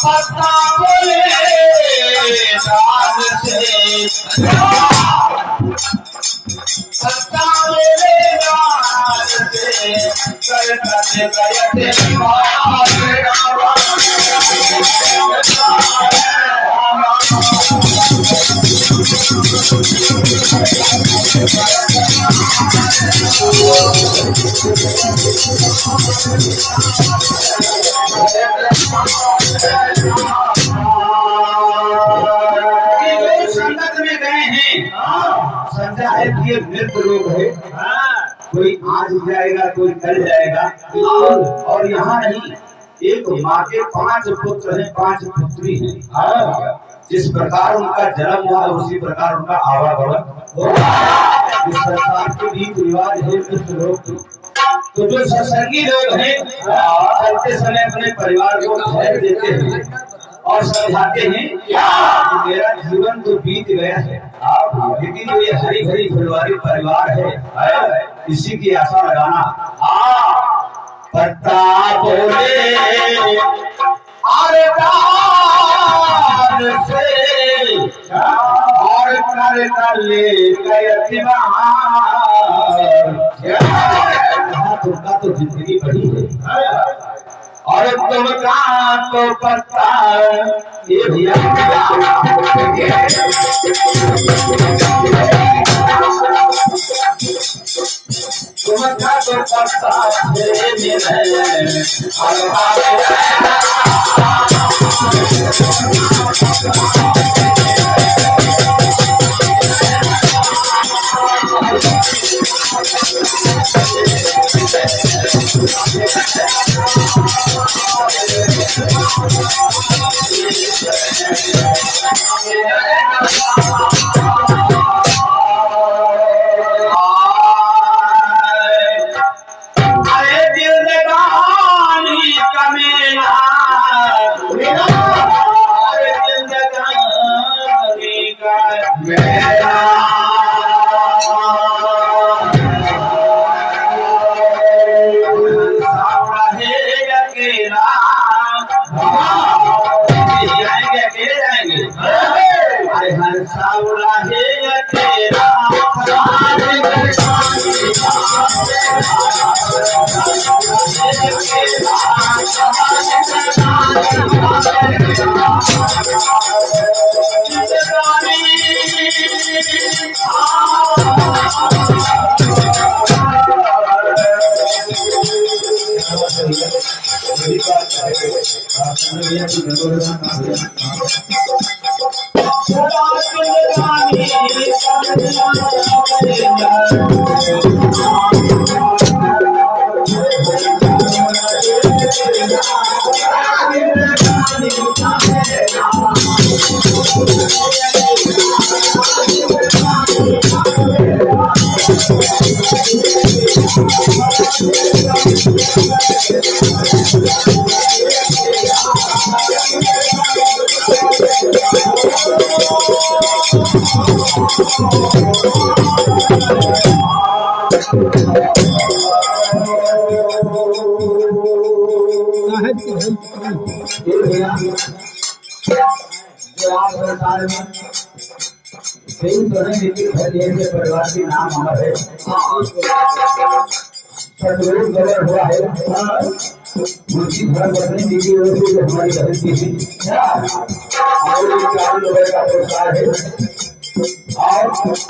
पत्ता बोले नाद से पत्ता बोले नाद से कर करने गए संगत में गए हैं। समझा है कि ये मृत रोग है, कोई आज जाएगा कोई कल जाएगा। और यहाँ नहीं, एक माँ के 5 पुत्र हैं, 5 पुत्री हैं। जिस प्रकार उनका जन्म हुआ उसी प्रकार उनका आवागमन होगा। इस प्रकार के रीति रिवाज है मृत लोग। तो जो सत्संगी लोग हैं चलते समय अपने परिवार को धैर्य देते हैं और समझाते हैं कि मेरा जीवन तो बीत गया है, लेकिन ये हरी भरी फुलवारी परिवार है, इसी की आशा लगाना। पत्ता बोले अरे से और कर ले गए तुमका तो जिंदगी बड़ी है और तुमका तो पत्ता ये भैया तुमका तो पत्ता परिवार के नाम अमर है, गवर हुआ है। मुंशी धर्म पत्नी जी की ओर से हमारी बहन की थी और का पुरस्कार है। और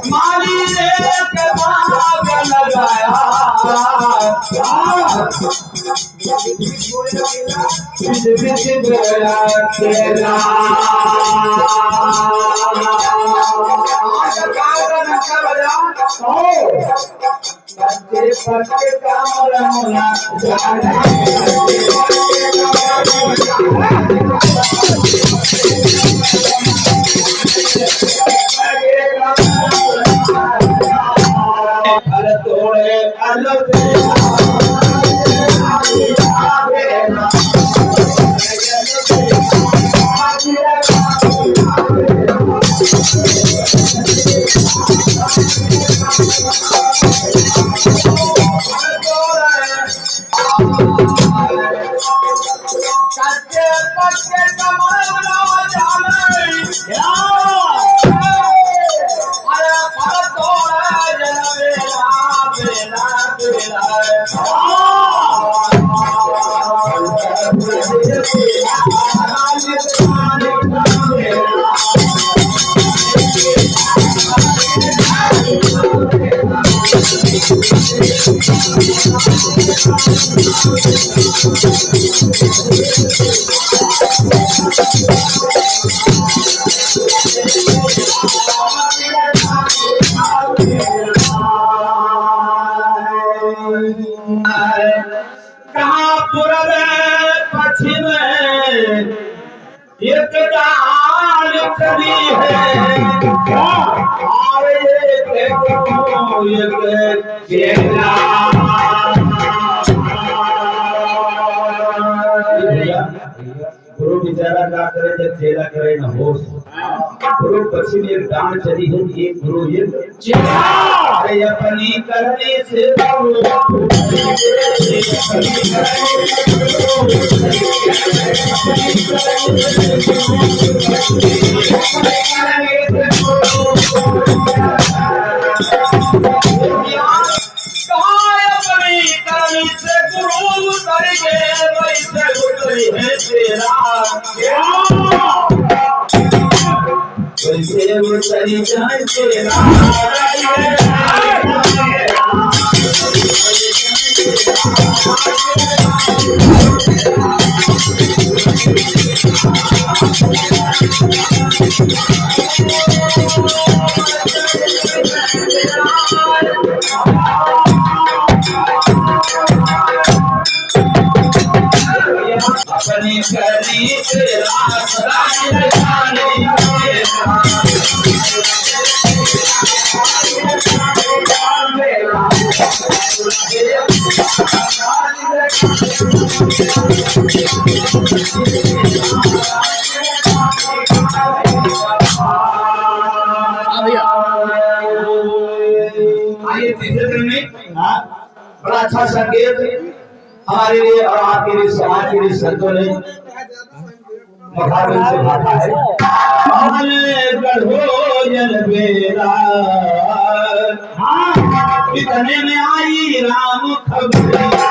माली ने कबाब लगाया कहाँ पूरब पश्चिम एक डाल खड़ी है और एक चेहरा गुरु विचारा का करे जब चेहरा करे न हो गुरु पश्चिम एक डाल चली है एक गुरु एक चेहरा अरे अपनी करने से चली जाए तेरा अपनी करी तेरा आइए तीसरे दिन में बड़ा अच्छा संकेत हमारे लिए और आपके लिए समाज के लिए संतों ने मखान से भागा है गढ़ो जल बेरा इतने में आई राम खबर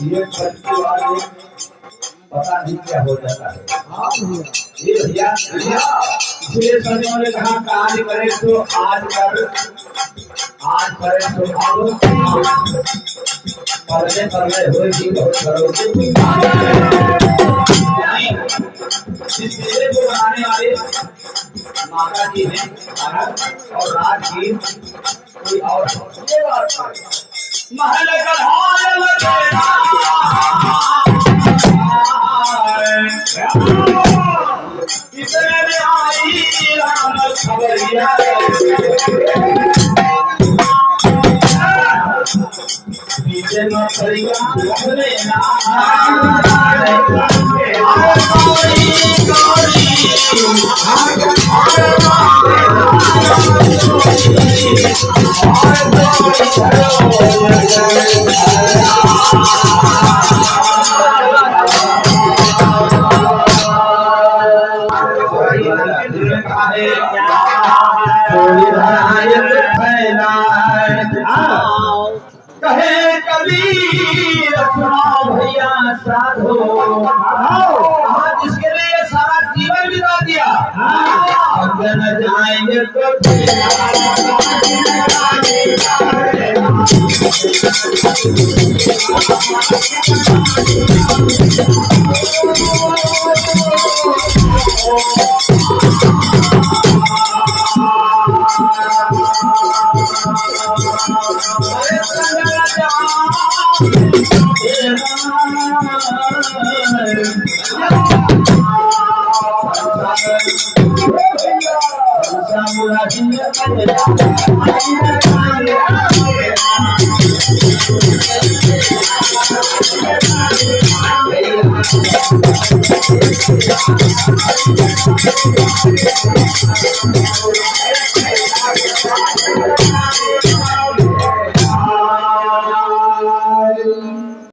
ये पता नहीं क्या हो जाता है ये भैया इसलिए संतों ने कहा कार्य करे तो आज करे तो अब पढ़ने होगी बहुत करोगे इस मेले को बनाने वाले माता जी ने और राज जी कोई और महल इतने आई राम खबरिया पीछे न कहे कबीर सुनाओ भैया साधो जिसके लिए ये सारा जीवन बिता दिया अगर न जाएंगे तो